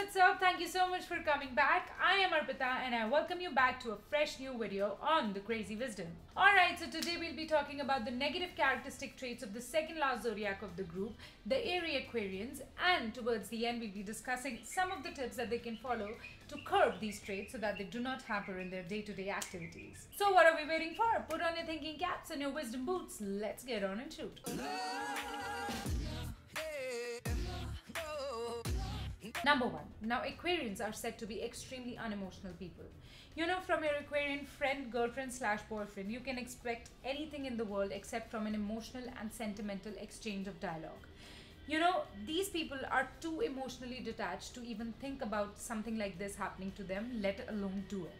what's up? Thank you so much for coming back. I am Arpita and I welcome you back to a fresh new video on the Crazy Wisdom. Alright, so today we'll be talking about the negative characteristic traits of the second last zodiac of the group, the airy Aquarians, and towards the end we'll be discussing some of the tips that they can follow to curb these traits so that they do not hamper in their day-to-day activities. So what are we waiting for? Put on your thinking caps and your wisdom boots. Let's get on and shoot. Number one. Now, Aquarians are said to be extremely unemotional people. You know, from your Aquarian friend, girlfriend / boyfriend, you can expect anything in the world except from an emotional and sentimental exchange of dialogue. You know, these people are too emotionally detached to even think about something like this happening to them, let alone do it.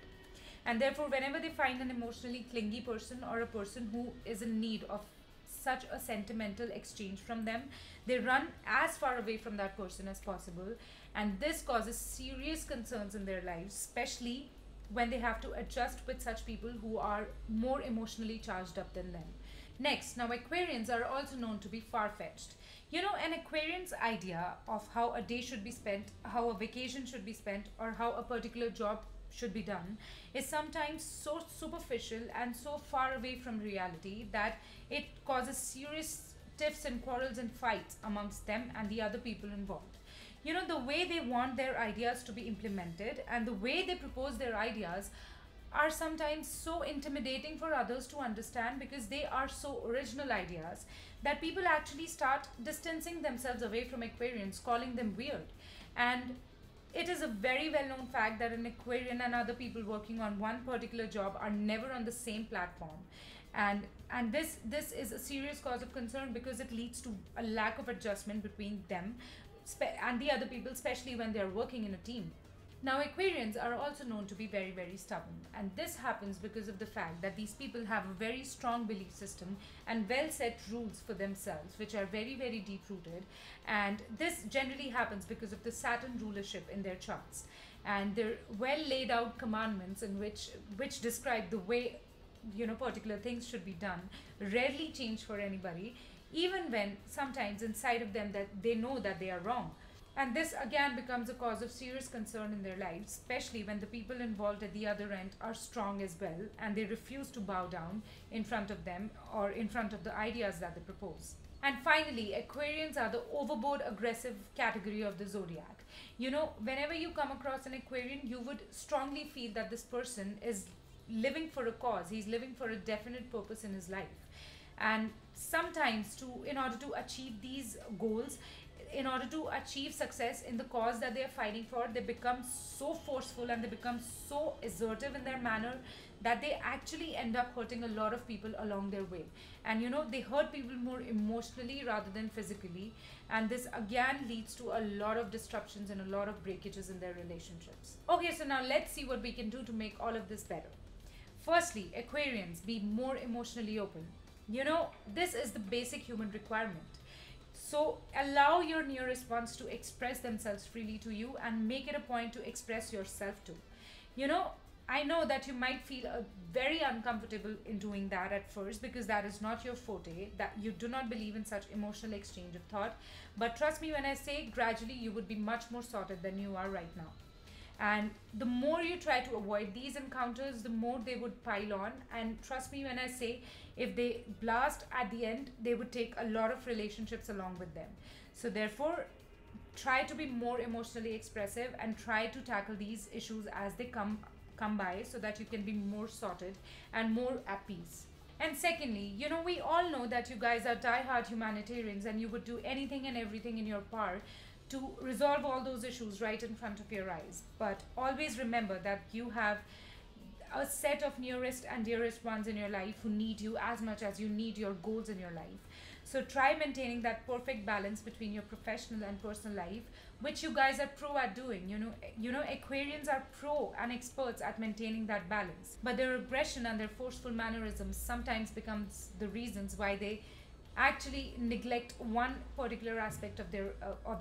And therefore, whenever they find an emotionally clingy person or a person who is in need of such a sentimental exchange from them, they run as far away from that person as possible, and this causes serious concerns in their lives, especially when they have to adjust with such people who are more emotionally charged up than them. Next, now Aquarians are also known to be far-fetched. You know, an Aquarian's idea of how a day should be spent, how a vacation should be spent, or how a particular job should be done is sometimes so superficial and so far away from reality that it causes serious tiffs and quarrels and fights amongst them and the other people involved. You know, the way they want their ideas to be implemented and the way they propose their ideas are sometimes so intimidating for others to understand because they are so original ideas that people actually start distancing themselves away from Aquarians, calling them weird. And it is a very well-known fact that an Aquarian and other people working on one particular job are never on the same platform, and this is a serious cause of concern because it leads to a lack of adjustment between them and the other people, especially when they are working in a team. Now, Aquarians are also known to be very, very stubborn, and this happens because of the fact that these people have a very strong belief system and well set rules for themselves, which are very, very deep rooted. And this generally happens because of the Saturn rulership in their charts and their well laid out commandments in which describe the way, you know, particular things should be done, rarely change for anybody, even when sometimes inside of them that they know that they are wrong. And this again becomes a cause of serious concern in their lives, especially when the people involved at the other end are strong as well and they refuse to bow down in front of them or in front of the ideas that they propose. And finally, Aquarians are the overboard aggressive category of the zodiac. You know, whenever you come across an Aquarian, you would strongly feel that this person is living for a cause, he's living for a definite purpose in his life. And sometimes in order to achieve these goals, in order to achieve success in the cause that they are fighting for, they become so forceful and they become so assertive in their manner that they actually end up hurting a lot of people along their way. And you know, they hurt people more emotionally rather than physically, and this again leads to a lot of disruptions and a lot of breakages in their relationships. Okay, so now let's see what we can do to make all of this better. Firstly, Aquarians, be more emotionally open. You know, this is the basic human requirement. So allow your nearest ones to express themselves freely to you and make it a point to express yourself too. You know, I know that you might feel very uncomfortable in doing that at first because that is not your forte, that you do not believe in such emotional exchange of thought. But trust me when I say gradually you would be much more sorted than you are right now. And the more you try to avoid these encounters, the more they would pile on. And trust me when I say, if they blast at the end, they would take a lot of relationships along with them. So therefore, try to be more emotionally expressive and try to tackle these issues as they come by so that you can be more sorted and more at peace. And secondly, you know, we all know that you guys are die-hard humanitarians and you would do anything and everything in your power to resolve all those issues right in front of your eyes. But always remember that you have a set of nearest and dearest ones in your life who need you as much as you need your goals in your life. So try maintaining that perfect balance between your professional and personal life, which you guys are pro at doing. You know, Aquarians are pro and experts at maintaining that balance. But their aggression and their forceful mannerisms sometimes becomes the reasons why they actually neglect one particular aspect of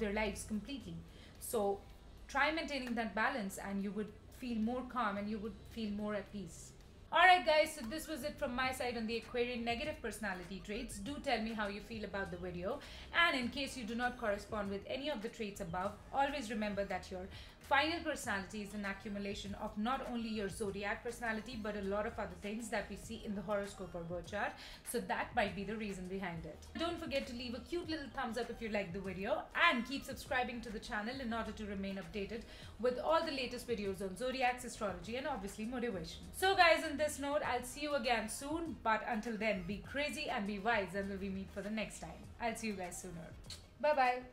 their lives completely. So try maintaining that balance and you would feel more calm and you would feel more at peace. Alright guys, so this was it from my side on the Aquarian negative personality traits. Do tell me how you feel about the video, and in case you do not correspond with any of the traits above, always remember that your final personality is an accumulation of not only your zodiac personality but a lot of other things that we see in the horoscope or birth chart, so that might be the reason behind it. Don't forget to leave a cute little thumbs up if you liked the video, and keep subscribing to the channel in order to remain updated with all the latest videos on zodiacs, astrology, and obviously motivation. So guys, on this note, I'll see you again soon, but until then, be crazy and be wise until we meet for the next time. I'll see you guys sooner. Bye bye.